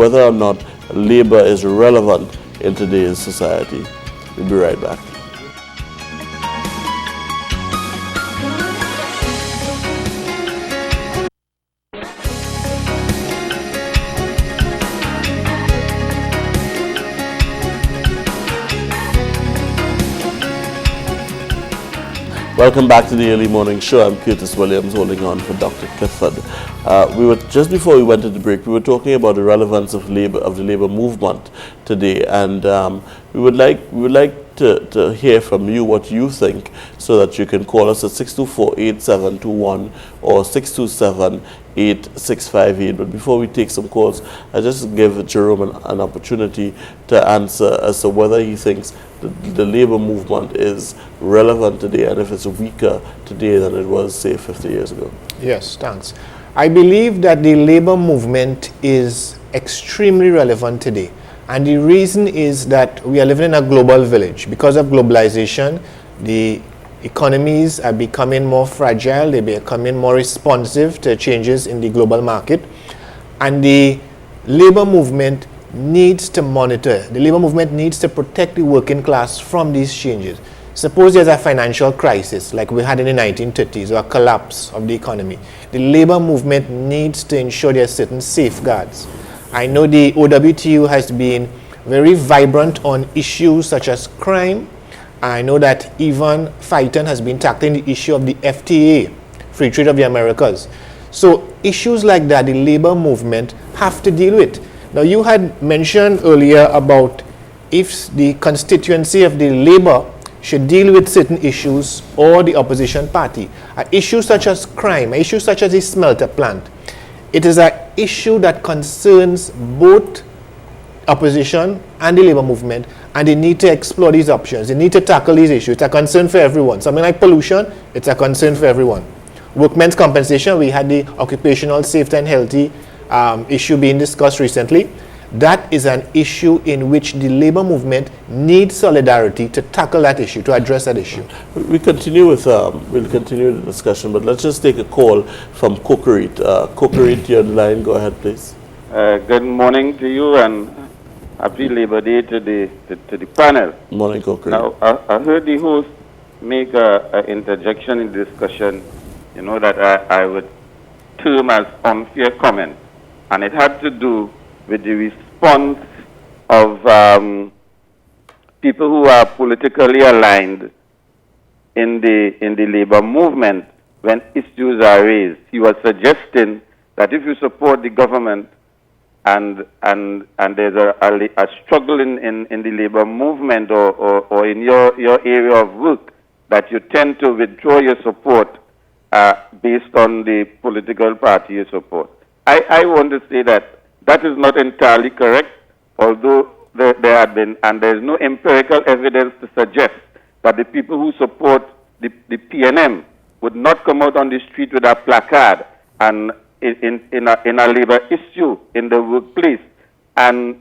whether or not labor is relevant in today's society. We'll be right back. Welcome back to the Early Morning Show. I'm Curtis Williams, holding on for Dr. Clifford. Just before we went into break, we were talking about the relevance of the labor movement today, and we would like to hear from you what you think, so that you can call us at 624-8721 or 627-8658. But before we take some calls, I just give Jerome an opportunity to answer as to whether he thinks the labor movement is relevant today, and if it's weaker today than it was, say, 50 years ago. Yes, thanks. I believe that the labor movement is extremely relevant today. And the reason is that we are living in a global village. Because of globalization, the economies are becoming more fragile, they're becoming more responsive to changes in the global market. And the labor movement needs to monitor, the labor movement needs to protect the working class from these changes. Suppose there's a financial crisis like we had in the 1930s, or a collapse of the economy. The labor movement needs to ensure there are certain safeguards. I know the OWTU has been very vibrant on issues such as crime. I know that even Fighton has been tackling the issue of the FTA, Free Trade of the Americas. So issues like that, the labor movement have to deal with. Now, you had mentioned earlier about if the constituency of the labor should deal with certain issues, or the opposition party. Issues such as crime, issues such as the smelter plant. It is an issue that concerns both opposition and the labor movement, and they need to explore these options. They need to tackle these issues. It's a concern for everyone. Something like pollution, it's a concern for everyone. Workmen's compensation, we had the occupational safety and healthy issue being discussed recently. That is an issue in which the labor movement needs solidarity to tackle that issue, to address that issue. We'll continue the discussion, but let's just take a call from Kokorit. Kokorit, you're on the line. Go ahead, please. Good morning to you, and happy Labor Day to the panel. Morning, Kokorit. Now, I heard the host make an interjection in the discussion, that I would term as unfair comment, and it had to do with the response of people who are politically aligned in the labor movement when issues are raised. He was suggesting that if you support the government and there's a struggle in the labor movement or in your area of work, that you tend to withdraw your support based on the political party you support. I want to say that is not entirely correct, although there had been, and there is no empirical evidence to suggest that the people who support the PNM would not come out on the street with a placard and in a labor issue in the workplace and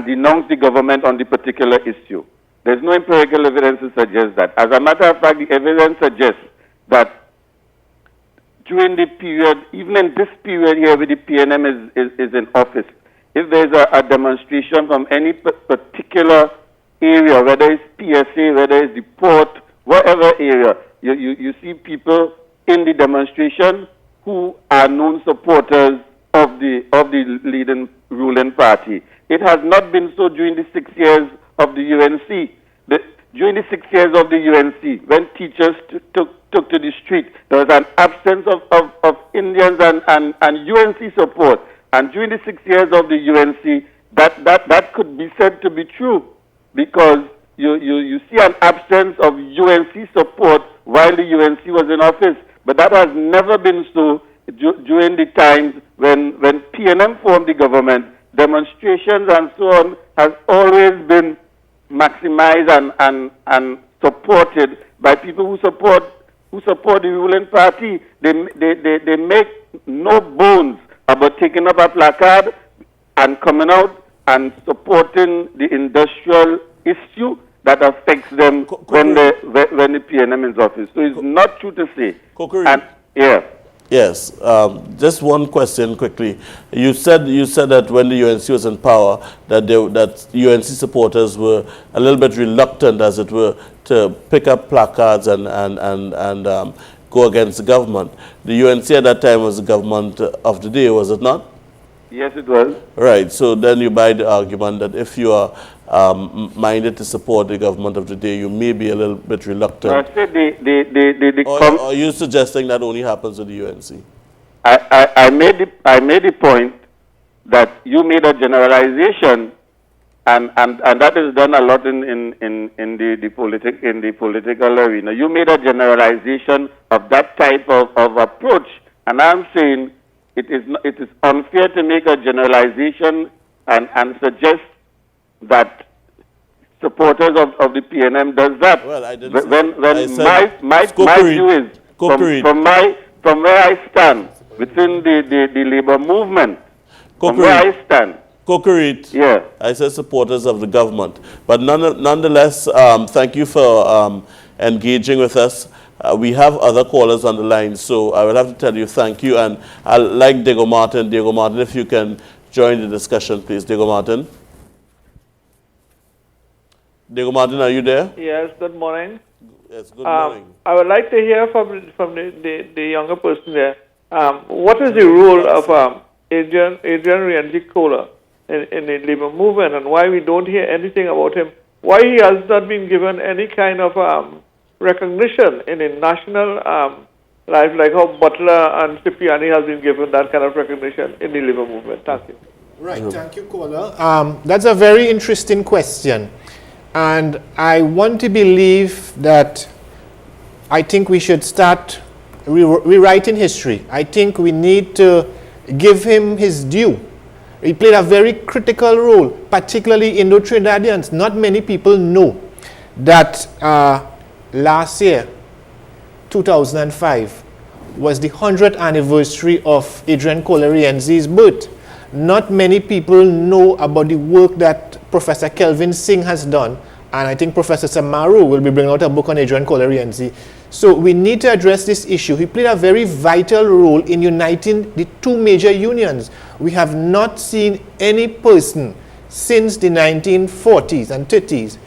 denounce the government on the particular issue. There's no empirical evidence to suggest that. As a matter of fact, the evidence suggests that during the period, even in this period here where the PNM is in office, if there's a demonstration from any particular area, whether it's PSA, whether it's the port, whatever area, you see people in the demonstration who are known supporters of the leading ruling party. It has not been so during the 6 years of the UNC. During the 6 years of the UNC, when teachers took to the street, there was an absence of Indians and UNC support. And during the 6 years of the UNC, that could be said to be true, because you see an absence of UNC support while the UNC was in office. But that has never been so during the times when PNM formed the government. Demonstrations and so on has always been maximized and supported by people who support the ruling party. They make no bones about taking up a placard and coming out and supporting the industrial issue that affects them when the PNM is office. So it's not true to say. Kokuri, yeah. Yes, just one question quickly. You said that when the UNC was in power, that UNC supporters were a little bit reluctant, as it were, to pick up placards and go against the government. The UNC at that time was the government of the day, was it not? Yes, it was. Right. So then you buy the argument that if you are minded to support the government of the day, you may be a little bit reluctant. I said Or are you suggesting that only happens with the UNC? I made the point that you made a generalization, and that is done a lot in the political arena. You made a generalization of that type of approach, and I'm saying it is unfair to make a generalization and suggest that supporters of the PNM does that. Well, I didn't. My view is from where I stand within the labor movement. From where I stand. Concrete. Yeah. I said supporters of the government, but nonetheless, thank you for engaging with us. We have other callers on the line, so I will have to tell you thank you, and I'll like Diego Martin. Diego Martin, if you can join the discussion, please. Diego Martin. Diego Martin, are you there? Yes, good morning. Yes, good morning. I would like to hear from the younger person there. What is the role of Adrian Rienzi-Kohler in the labor movement, and why we don't hear anything about him? Why he has not been given any kind of recognition in the national life, like how Butler and Cipriani has been given that kind of recognition in the labor movement? Thank you. Right, thank you, caller. That's a very interesting question. And I want to believe that I think we should start rewriting history. I think we need to give him his due. He played a very critical role, particularly Indo-Trinidadians. Not many people know that last year, 2005, was the 100th anniversary of Adrian Kohler Rienzi's birth. Not many people know about the work that Professor Kelvin Singh has done, and I think Professor Samaru will be bringing out a book on Adrian Kohler Rienzi. So we need to address this issue. He played a very vital role in uniting the two major unions. We have not seen any person since the 1940s and 30s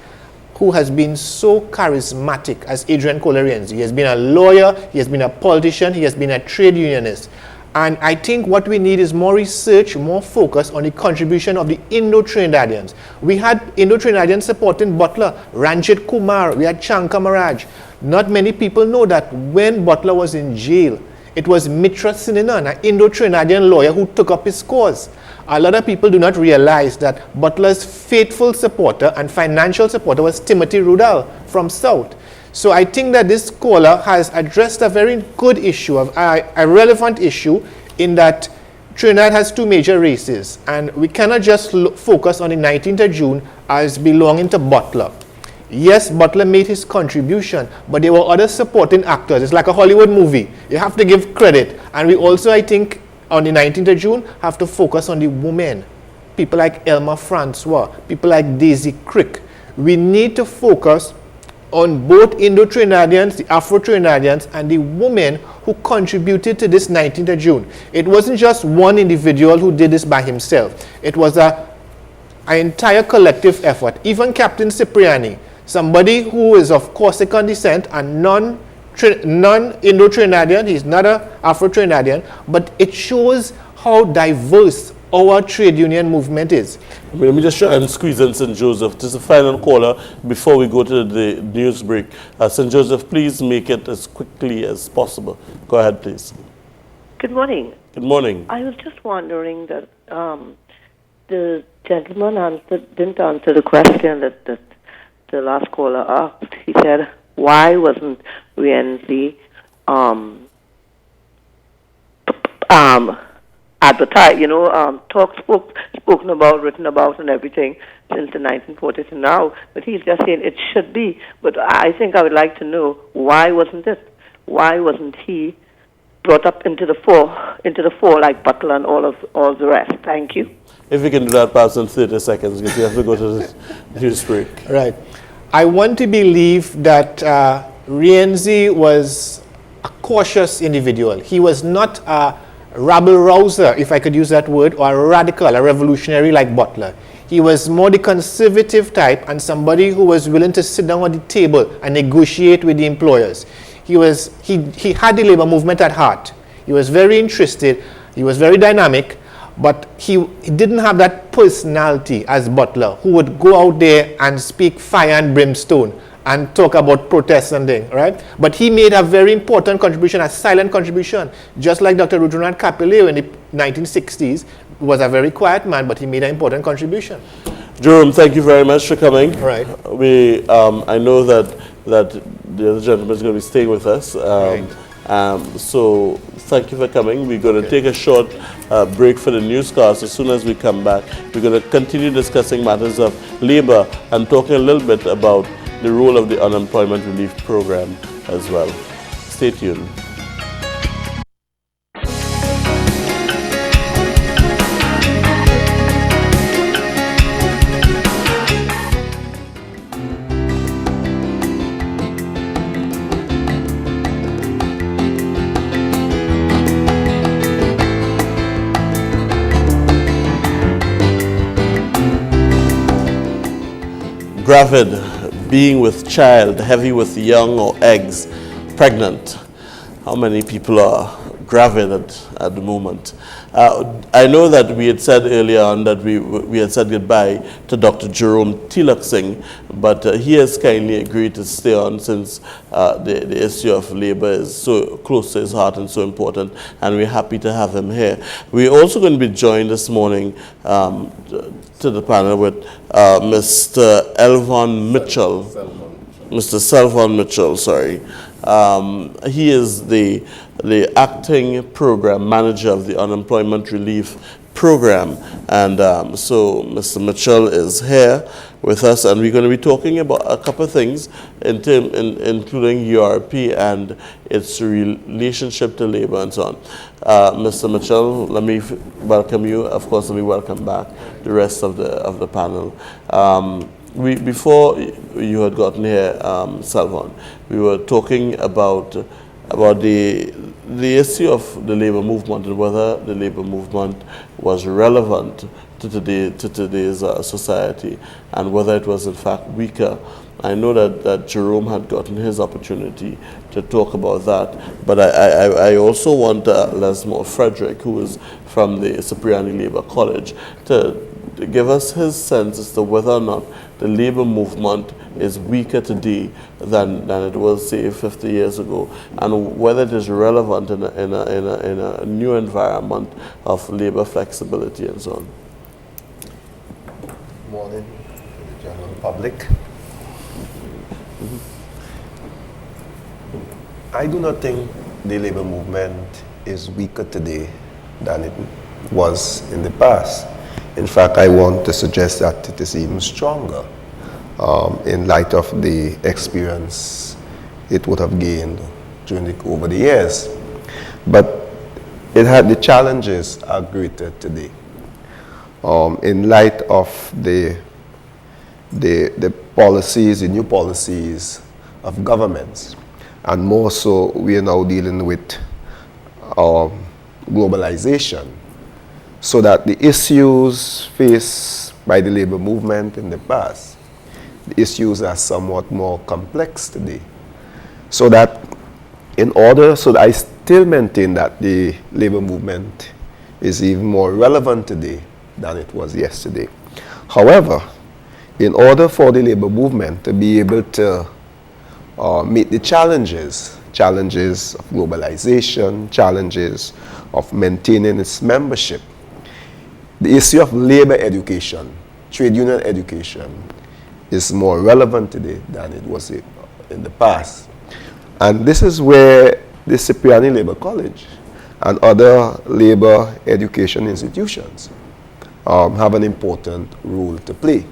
who has been so charismatic as Adrian Kohler Rienzi. He has been a lawyer, he has been a politician, he has been a trade unionist. And I think what we need is more research, more focus on the contribution of the Indo-Trinidadians. We had Indo-Trinidadians supporting Butler, Ranjit Kumar, we had Shankar Maharaj. Not many people know that when Butler was in jail, it was Mitra Sininan, an Indo-Trinidadian lawyer, who took up his cause. A lot of people do not realize that Butler's faithful supporter and financial supporter was Timothy Rudall from South. So I think that this caller has addressed a very good issue, a relevant issue, in that Trinidad has two major races, and we cannot just focus on the 19th of June as belonging to Butler. Yes, Butler made his contribution, but there were other supporting actors. It's like a Hollywood movie. You have to give credit. And we also, I think, on the 19th of June, have to focus on the women. People like Elma Francois, people like Daisy Crick. We need to focus on both Indo-Trinidadians, the Afro-Trinidadians, and the women who contributed to this 19th of June. It wasn't just one individual who did this by himself. It was an entire collective effort. Even Captain Cipriani, somebody who is of Corsican descent and non-Indo-Trinidadian, he's not an Afro-Trinidadian, but it shows how diverse our trade union movement is. Let me just try and squeeze in St. Joseph. This is the final caller before we go to the news break. St. Joseph, please make it as quickly as possible. Go ahead, please. Good morning. Good morning. I was just wondering that the gentleman didn't answer the question that the last caller asked. He said, why wasn't Rienzi advertised, spoken about, written about, and everything since the 1940s and now? But he's just saying it should be. But I think I would like to know, why wasn't it? Why wasn't he brought up into the fore like Butler and all the rest? Thank you. If we can do that perhaps in 30 seconds, because we have to go to the news break. Right. I want to believe that Rienzi was a cautious individual. He was not a rabble-rouser, if I could use that word, or a radical, a revolutionary like Butler. He was more the conservative type and somebody who was willing to sit down at the table and negotiate with the employers. He had the labor movement at heart. He was very interested. He was very dynamic, but he didn't have that personality as Butler, who would go out there and speak fire and brimstone and talk about protests and things, right? But he made a very important contribution, a silent contribution, just like Dr. Rudranath Kapile in the 1960s. He was a very quiet man, but he made an important contribution. Jerome, thank you very much for coming. Right. I know that the other gentleman is going to be staying with us. Right. So thank you for coming. We're going to take a short break for the newscast. As soon as we come back, we're going to continue discussing matters of labor and talking a little bit about the role of the unemployment relief program as well. Stay tuned. Gravid, being with child, heavy with young or eggs, pregnant. How many people are gravid at the moment? I know that we had said earlier on that we had said goodbye to Dr. Jerome Tilak Singh, but he has kindly agreed to stay on since the issue of labor is so close to his heart and so important, and we're happy to have him here. We're also going to be joined this morning to the panel with Mr. Elvon Mitchell. Mr. Selvon Mitchell, sorry. He is the acting program manager of the unemployment relief program, and so Mr. Mitchell is here with us, and we're going to be talking about a couple of things, including URP and its relationship to labor and so on. Mr. Mitchell, let me welcome you. Of course, let me welcome back the rest of the panel. Before you had gotten here, Selvon, we were talking about the issue of the labor movement and whether the labor movement was relevant to today's society and whether it was in fact weaker. I know that Jerome had gotten his opportunity to talk about that, but I also want Lesmore Frederick, who is from the Cipriani Labor College, to give us his sense as to whether or not the labor movement is weaker today than it was, say, 50 years ago, and whether it is relevant in a new environment of labor flexibility and so on. Good morning to the general public. I do not think the labor movement is weaker today than it was in the past. In fact, I want to suggest that it is even stronger in light of the experience it would have gained over the years. But the challenges are greater today. In light of the policies, the new policies of governments, and more so, we are now dealing with globalization. So that the issues faced by the labor movement in the past, the issues are somewhat more complex today. So that I still maintain that the labor movement is even more relevant today than it was yesterday. However, in order for the labor movement to be able to meet the challenges of globalization, challenges of maintaining its membership, the issue of labor education, trade union education, is more relevant today than it was in the past. And this is where the Cipriani Labor College and other labor education institutions have an important role to play.